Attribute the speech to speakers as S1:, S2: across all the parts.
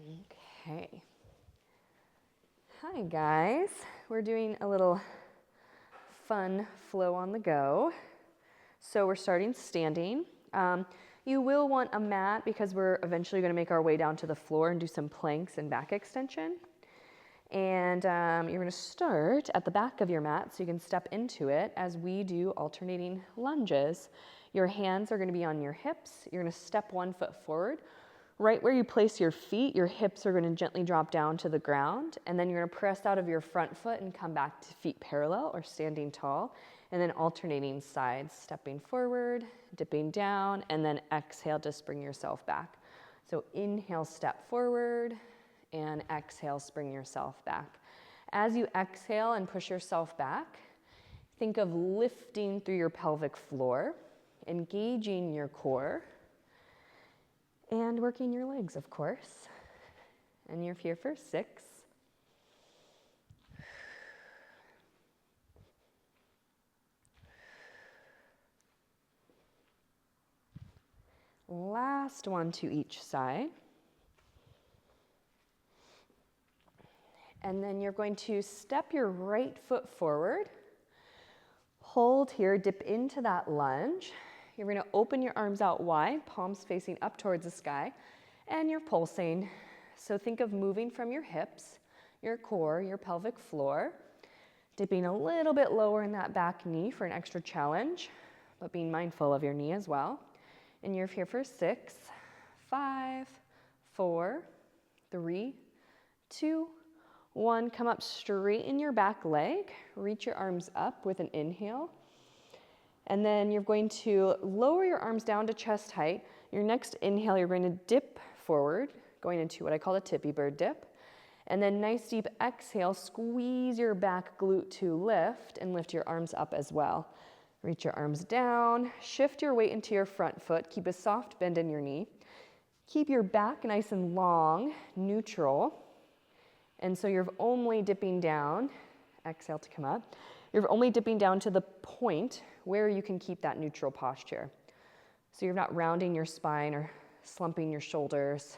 S1: Okay. Hi guys. We're doing a little fun flow on the go. So we're starting standing. You will want a mat because we're eventually going to make our way down to the floor and do some planks and back extension. And you're going to start at the back of your mat so you can step into it as we do alternating lunges. Your hands are going to be on your hips. You're going to step 1 foot forward. Right where you place your feet, your hips are going to gently drop down to the ground, and then you're going to press out of your front foot and come back to feet parallel or standing tall, and then alternating sides, stepping forward, dipping down, and then exhale to spring yourself back. So inhale, step forward, and exhale, spring yourself back. As you exhale and push yourself back, think of lifting through your pelvic floor, engaging your core, and working your legs, of course. And you're here for 6. Last one to each side. And then you're going to step your right foot forward. Hold here, dip into that lunge. You're going to open your arms out wide, palms facing up towards the sky, and you're pulsing. So think of moving from your hips, your core, your pelvic floor, dipping a little bit lower in that back knee for an extra challenge, but being mindful of your knee as well. And you're here for 6, 5, 4, 3, 2, 1. Come up, straighten your back leg, reach your arms up with an inhale. And then you're going to lower your arms down to chest height. Your next inhale, you're going to dip forward, going into what I call a tippy bird dip. And then nice deep exhale, squeeze your back glute to lift and lift your arms up as well. Reach your arms down, shift your weight into your front foot, keep a soft bend in your knee. Keep your back nice and long, neutral. And so you're only dipping down, exhale to come up. You're only dipping down to the point where you can keep that neutral posture. So you're not rounding your spine or slumping your shoulders,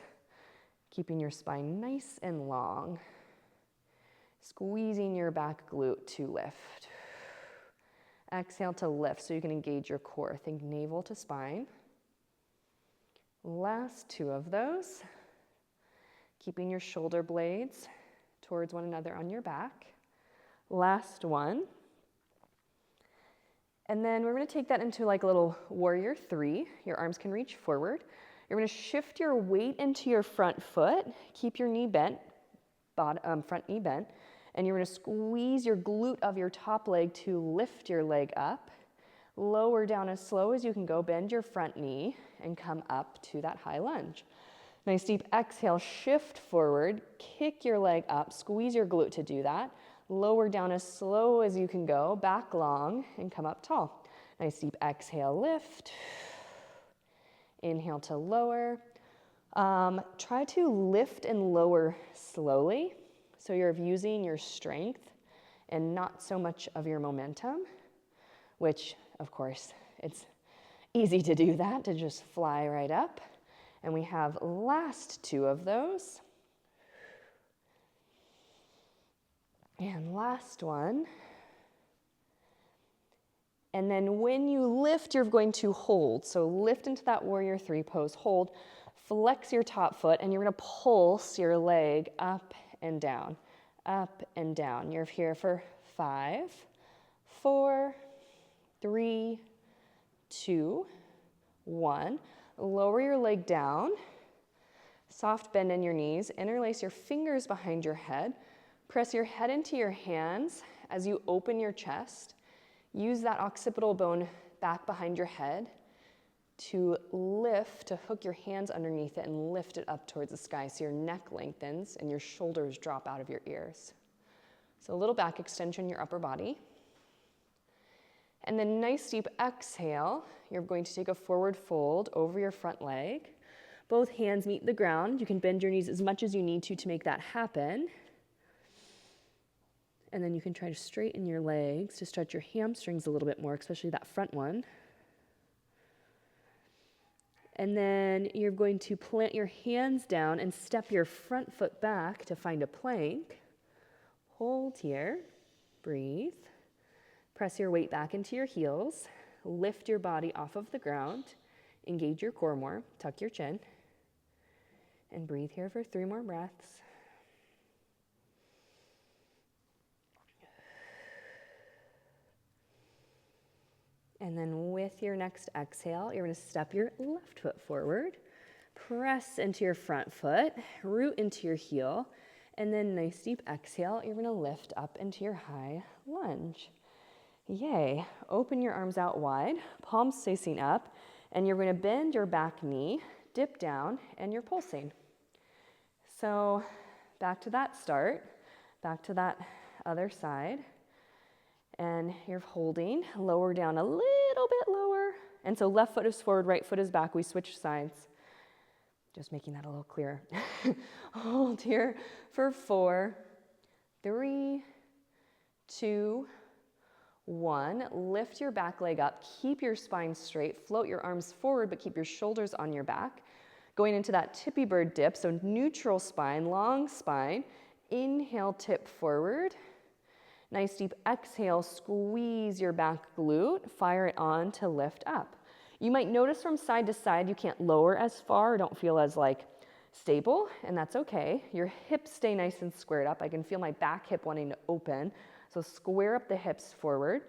S1: keeping your spine nice and long. Squeezing your back glute to lift. Exhale to lift so you can engage your core. Think navel to spine. Last 2 of those. Keeping your shoulder blades towards one another on your back. Last one. And then we're going to take that into like a little warrior 3. Your arms can reach forward. You're going to shift your weight into your front foot. Keep your knee bent, front knee bent. And you're going to squeeze your glute of your top leg to lift your leg up. Lower down as slow as you can go. Bend your front knee and come up to that high lunge. Nice deep exhale, shift forward, kick your leg up, squeeze your glute to do that. Lower down as slow as you can go, back long, and come up tall. Nice deep exhale, lift. Inhale to lower. Try to lift and lower slowly, so you're using your strength and not so much of your momentum, which, of course, it's easy to do that, to just fly right up. And we have last 2 of those. And last one. And then when you lift, you're going to hold. So lift into that warrior 3 pose, hold, flex your top foot, and you're going to pulse your leg up and down, up and down. You're here for 5, 4, 3, 2, 1. Lower your leg down, soft bend in your knees, interlace your fingers behind your head, press your head into your hands as you open your chest. Use that occipital bone back behind your head to lift, to hook your hands underneath it and lift it up towards the sky so your neck lengthens and your shoulders drop out of your ears. So a little back extension in your upper body. And then nice deep exhale, you're going to take a forward fold over your front leg. Both hands meet the ground. You can bend your knees as much as you need to make that happen. And then you can try to straighten your legs to stretch your hamstrings a little bit more, especially that front one. And then you're going to plant your hands down and step your front foot back to find a plank. Hold here, breathe. Press your weight back into your heels. Lift your body off of the ground. Engage your core more. Tuck your chin. And breathe here for 3 more breaths. And then with your next exhale, you're going to step your left foot forward. Press into your front foot. Root into your heel. And then nice deep exhale, you're going to lift up into your high lunge. Yay. Open your arms out wide, palms facing up, and you're going to bend your back knee, dip down, and you're pulsing. So back to that start, back to that other side, and you're holding, lower down a little bit lower, and so left foot is forward, right foot is back, we switch sides. Just making that a little clearer. Hold here for 4, 3, 2, 1. Lift your back leg up, keep your spine straight, float your arms forward, but keep your shoulders on your back. Going into that tippy bird dip, so neutral spine, long spine. Inhale, tip forward. Nice deep exhale, squeeze your back glute, fire it on to lift up. You might notice from side to side you can't lower as far, don't feel as stable, and that's okay. Your hips stay nice and squared up. I can feel my back hip wanting to open, so square up the hips forward.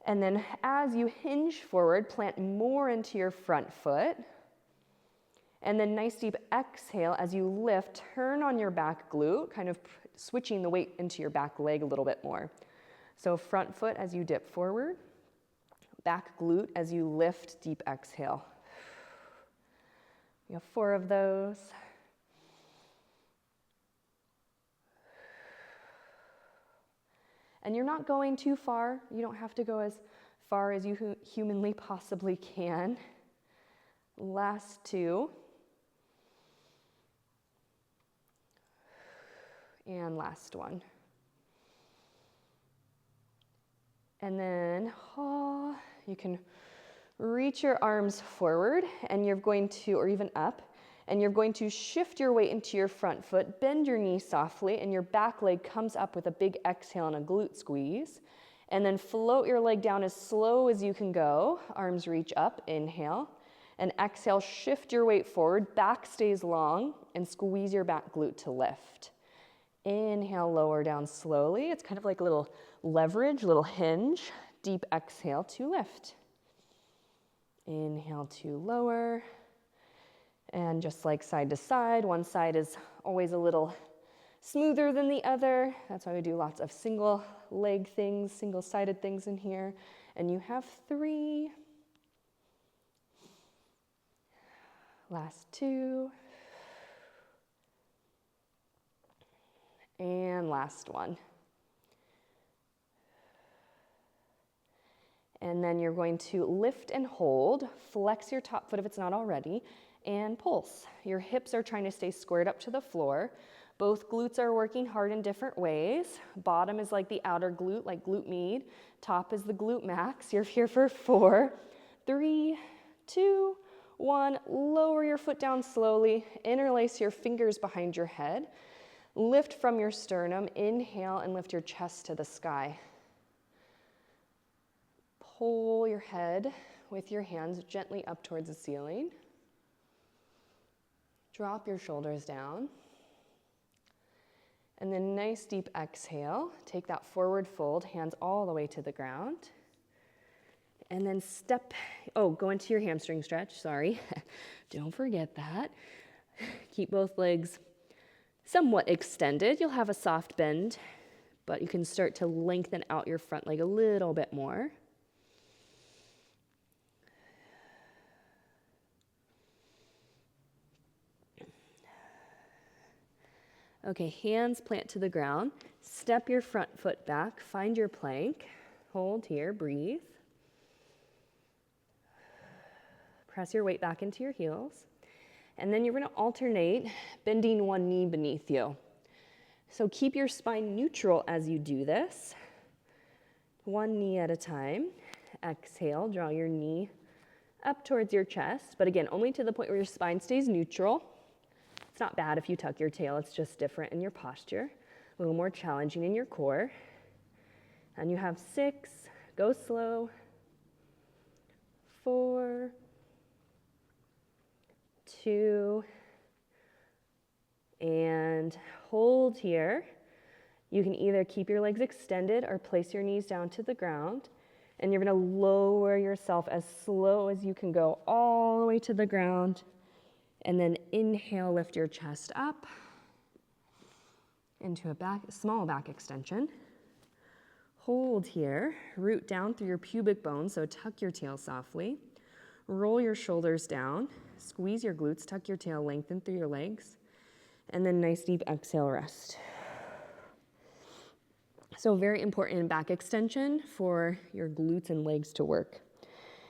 S1: And then as you hinge forward, plant more into your front foot. And then nice deep exhale as you lift, turn on your back glute, kind of switching the weight into your back leg a little bit more. So front foot as you dip forward, back glute as you lift, deep exhale. You have 4 of those. And you're not going too far. You don't have to go as far as you humanly possibly can. Last 2. And last one. And then you can reach your arms forward and you're going to, or even up, and you're going to shift your weight into your front foot, bend your knee softly, and your back leg comes up with a big exhale and a glute squeeze. And then float your leg down as slow as you can go. Arms reach up, inhale. And exhale, shift your weight forward, back stays long, and squeeze your back glute to lift. Inhale, lower down slowly. It's kind of like a little leverage, little hinge. Deep exhale to lift. Inhale to lower. And just like side to side, one side is always a little smoother than the other. That's why we do lots of single leg things, single-sided things in here. And you have 3. Last 2. And last one. And then you're going to lift and hold, flex your top foot if it's not already, and pulse. Your hips are trying to stay squared up to the floor. Both glutes are working hard in different ways. Bottom is like the outer glute, like glute med. Top is the glute max. You're here for 4, 3, 2, 1. Lower your foot down slowly. Interlace your fingers behind your head. Lift from your sternum, inhale, and lift your chest to the sky. Pull your head with your hands gently up towards the ceiling. Drop your shoulders down. And then nice deep exhale. Take that forward fold, hands all the way to the ground. And then go into your hamstring stretch, sorry. Don't forget that. Keep both legs somewhat extended. You'll have a soft bend, but you can start to lengthen out your front leg a little bit more. Okay, hands plant to the ground. Step your front foot back. Find your plank. Hold here, breathe. Press your weight back into your heels. And then you're going to alternate bending one knee beneath you. So keep your spine neutral as you do this. One knee at a time. Exhale, draw your knee up towards your chest, but again, only to the point where your spine stays neutral. It's not bad if you tuck your tail, it's just different in your posture, a little more challenging in your core. And you have 6, go slow, 4, 2, and hold here. You can either keep your legs extended or place your knees down to the ground, and you're going to lower yourself as slow as you can go all the way to the ground, and then inhale, lift your chest up into a small back extension. Hold here, root down through your pubic bone, so tuck your tail softly. Roll your shoulders down, squeeze your glutes, tuck your tail, lengthen through your legs, and then nice deep exhale, rest. So very important in back extension for your glutes and legs to work.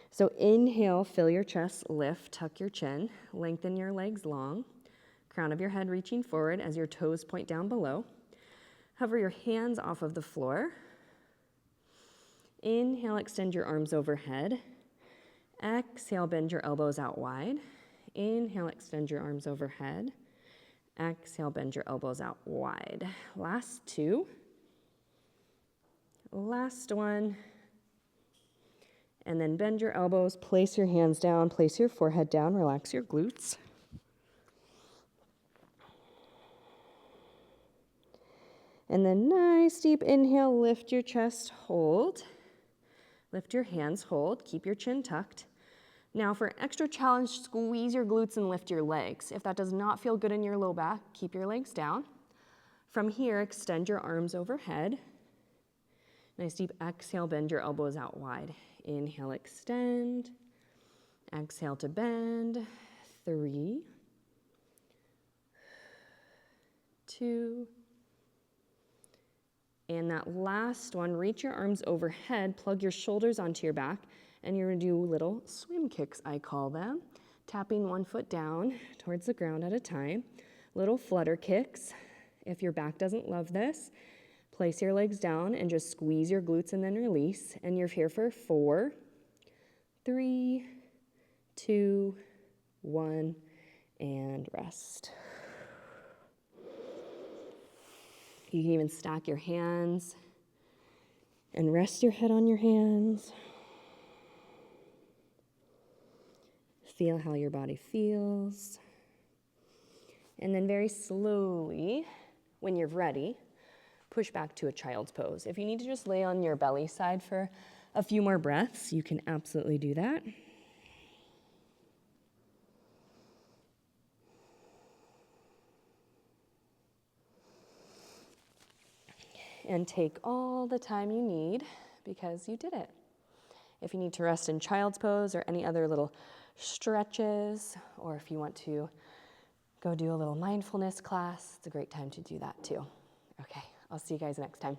S1: So inhale, fill your chest, lift, tuck your chin, lengthen your legs long, crown of your head reaching forward as your toes point down below. Hover your hands off of the floor. Inhale, extend your arms overhead. Exhale, bend your elbows out wide. Inhale, extend your arms overhead. Exhale, bend your elbows out wide. Last 2. Last one. And then bend your elbows, place your hands down, place your forehead down, relax your glutes. And then nice deep inhale, lift your chest, hold. Lift your hands, hold, keep your chin tucked. Now for an extra challenge, squeeze your glutes and lift your legs. If that does not feel good in your low back, keep your legs down. From here, extend your arms overhead. Nice deep exhale, bend your elbows out wide. Inhale, extend. Exhale to bend. 3, 2, and that last one, reach your arms overhead, plug your shoulders onto your back, and you're gonna do little swim kicks, I call them. Tapping one foot down towards the ground at a time. Little flutter kicks. If your back doesn't love this, place your legs down and just squeeze your glutes and then release. And you're here for 4, 3, 2, 1, and rest. You can even stack your hands and rest your head on your hands. Feel how your body feels. And then very slowly, when you're ready, push back to a child's pose. If you need to just lay on your belly side for a few more breaths, you can absolutely do that. And take all the time you need because you did it. If you need to rest in child's pose or any other little stretches, or if you want to go do a little mindfulness class, it's a great time to do that too. Okay, I'll see you guys next time.